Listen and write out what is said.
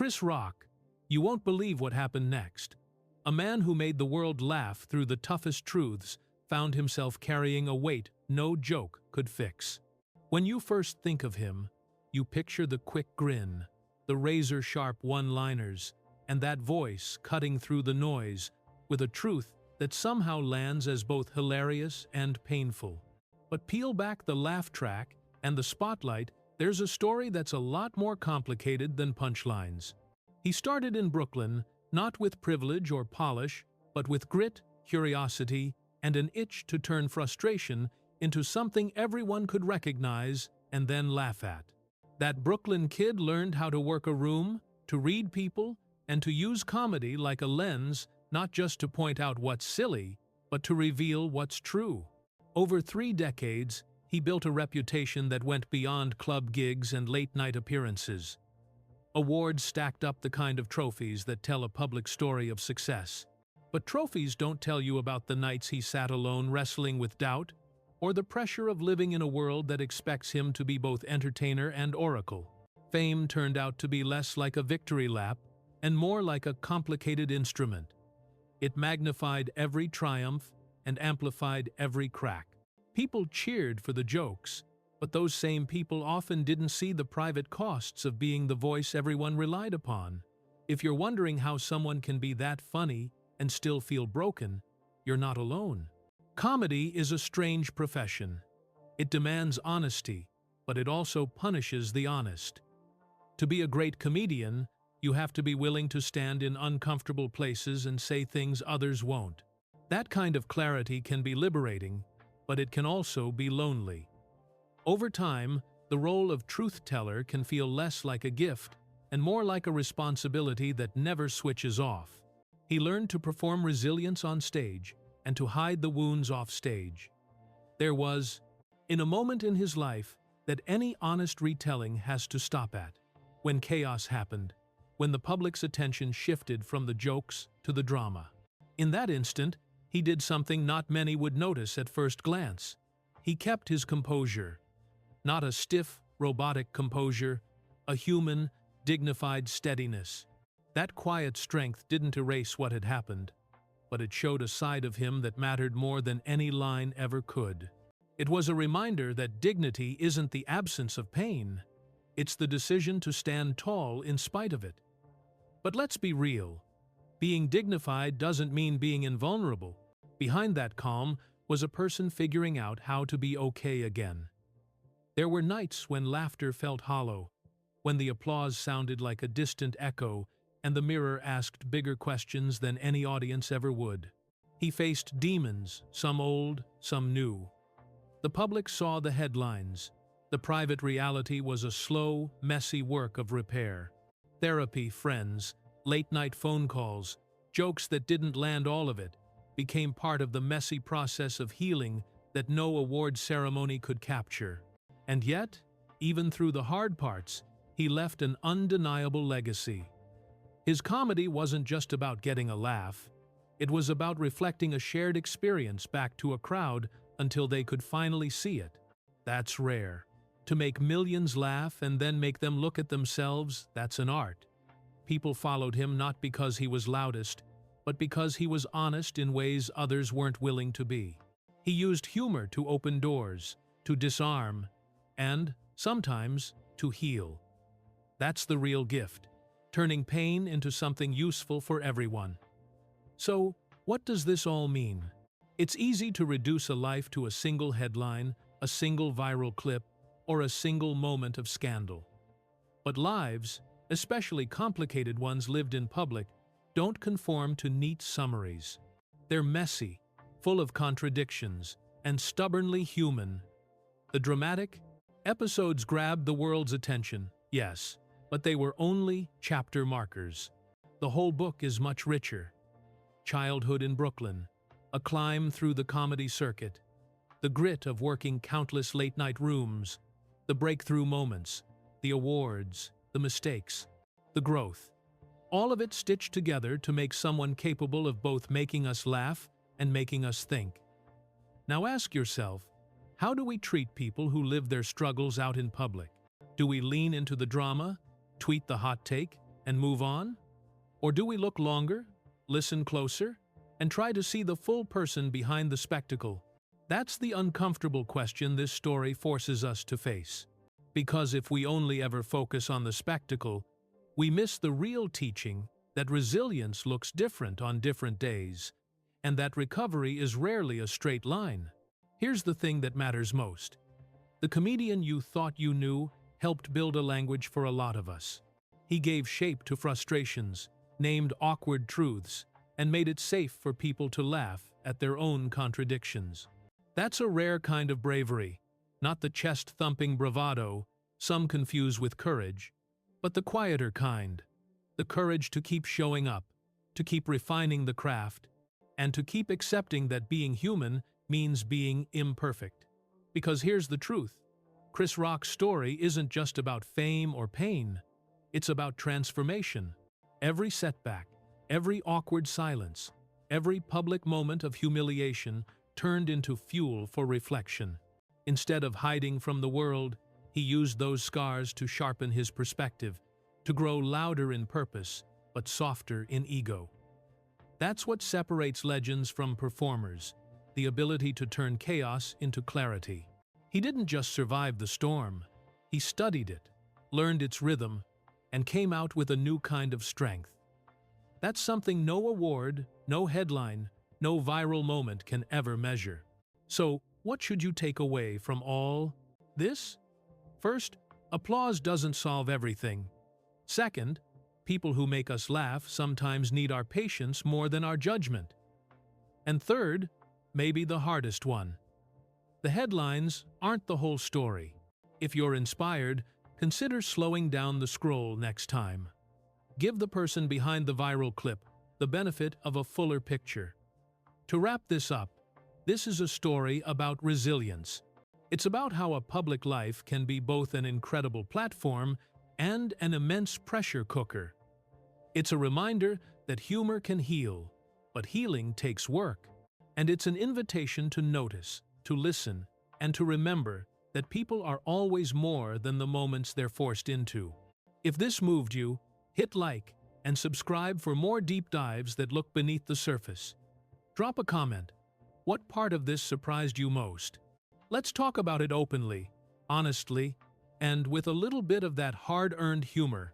Chris Rock. You won't believe what happened next. A man who made the world laugh through the toughest truths found himself carrying a weight no joke could fix. When you first think of him, you picture the quick grin, the razor-sharp one-liners, and that voice cutting through the noise with a truth that somehow lands as both hilarious and painful. But peel back the laugh track and the spotlight, there's a story that's a lot more complicated than punchlines. He started in Brooklyn, not with privilege or polish, but with grit, curiosity, and an itch to turn frustration into something everyone could recognize and then laugh at. That Brooklyn kid learned how to work a room, to read people, and to use comedy like a lens, not just to point out what's silly, but to reveal what's true. Over 3 decades, he built a reputation that went beyond club gigs and late-night appearances. Awards stacked up the kind of trophies that tell a public story of success. But trophies don't tell you about the nights he sat alone wrestling with doubt, or the pressure of living in a world that expects him to be both entertainer and oracle. Fame turned out to be less like a victory lap and more like a complicated instrument. It magnified every triumph and amplified every crack. People cheered for the jokes, but those same people often didn't see the private costs of being the voice everyone relied upon. If you're wondering how someone can be that funny and still feel broken, you're not alone. Comedy is a strange profession. It demands honesty, but it also punishes the honest. To be a great comedian, you have to be willing to stand in uncomfortable places and say things others won't. That kind of clarity can be liberating, but it can also be lonely. Over time, the role of truth-teller can feel less like a gift and more like a responsibility that never switches off. He learned to perform resilience on stage and to hide the wounds off stage. There was, in a moment in his life, that any honest retelling has to stop at. When chaos happened, when the public's attention shifted from the jokes to the drama. In that instant, he did something not many would notice at first glance. He kept his composure. Not a stiff, robotic composure, a human, dignified steadiness. That quiet strength didn't erase what had happened, but it showed a side of him that mattered more than any line ever could. It was a reminder that dignity isn't the absence of pain. It's the decision to stand tall in spite of it. But let's be real. Being dignified doesn't mean being invulnerable. Behind that calm was a person figuring out how to be okay again. There were nights when laughter felt hollow, when the applause sounded like a distant echo and the mirror asked bigger questions than any audience ever would. He faced demons, some old, some new. The public saw the headlines. The private reality was a slow, messy work of repair. Therapy, friends, late-night phone calls, jokes that didn't land all of it, became part of the messy process of healing that no award ceremony could capture. And yet, even through the hard parts, he left an undeniable legacy. His comedy wasn't just about getting a laugh. It was about reflecting a shared experience back to a crowd until they could finally see it. That's rare. To make millions laugh and then make them look at themselves, that's an art. People followed him not because he was loudest, but because he was honest in ways others weren't willing to be. He used humor to open doors, to disarm, and, sometimes, to heal. That's the real gift, turning pain into something useful for everyone. So, what does this all mean? It's easy to reduce a life to a single headline, a single viral clip, or a single moment of scandal. But lives, especially complicated ones lived in public, don't conform to neat summaries. They're messy, full of contradictions, and stubbornly human. The dramatic episodes grabbed the world's attention, yes, but they were only chapter markers. The whole book is much richer. Childhood in Brooklyn, a climb through the comedy circuit, the grit of working countless late-night rooms, the breakthrough moments, the awards, the mistakes, the growth. All of it stitched together to make someone capable of both making us laugh and making us think. Now ask yourself, how do we treat people who live their struggles out in public? Do we lean into the drama, tweet the hot take, and move on? Or do we look longer, listen closer, and try to see the full person behind the spectacle? That's the uncomfortable question this story forces us to face. Because if we only ever focus on the spectacle, we miss the real teaching that resilience looks different on different days, and that recovery is rarely a straight line. Here's the thing that matters most. The comedian you thought you knew helped build a language for a lot of us. He gave shape to frustrations, named awkward truths, and made it safe for people to laugh at their own contradictions. That's a rare kind of bravery, not the chest-thumping bravado some confuse with courage, but the quieter kind, the courage to keep showing up, to keep refining the craft, and to keep accepting that being human means being imperfect. Because here's the truth, Chris Rock's story isn't just about fame or pain, it's about transformation. Every setback, every awkward silence, every public moment of humiliation turned into fuel for reflection. Instead of hiding from the world, he used those scars to sharpen his perspective, to grow louder in purpose, but softer in ego. That's what separates legends from performers, the ability to turn chaos into clarity. He didn't just survive the storm, he studied it, learned its rhythm, and came out with a new kind of strength. That's something no award, no headline, no viral moment can ever measure. So, what should you take away from all this? First, applause doesn't solve everything. Second, people who make us laugh sometimes need our patience more than our judgment. And third, maybe the hardest one. The headlines aren't the whole story. If you're inspired, consider slowing down the scroll next time. Give the person behind the viral clip the benefit of a fuller picture. To wrap this up, this is a story about resilience. It's about how a public life can be both an incredible platform and an immense pressure cooker. It's a reminder that humor can heal, but healing takes work. And it's an invitation to notice, to listen, and to remember that people are always more than the moments they're forced into. If this moved you, hit like and subscribe for more deep dives that look beneath the surface. Drop a comment. What part of this surprised you most? Let's talk about it openly, honestly, and with a little bit of that hard-earned humor.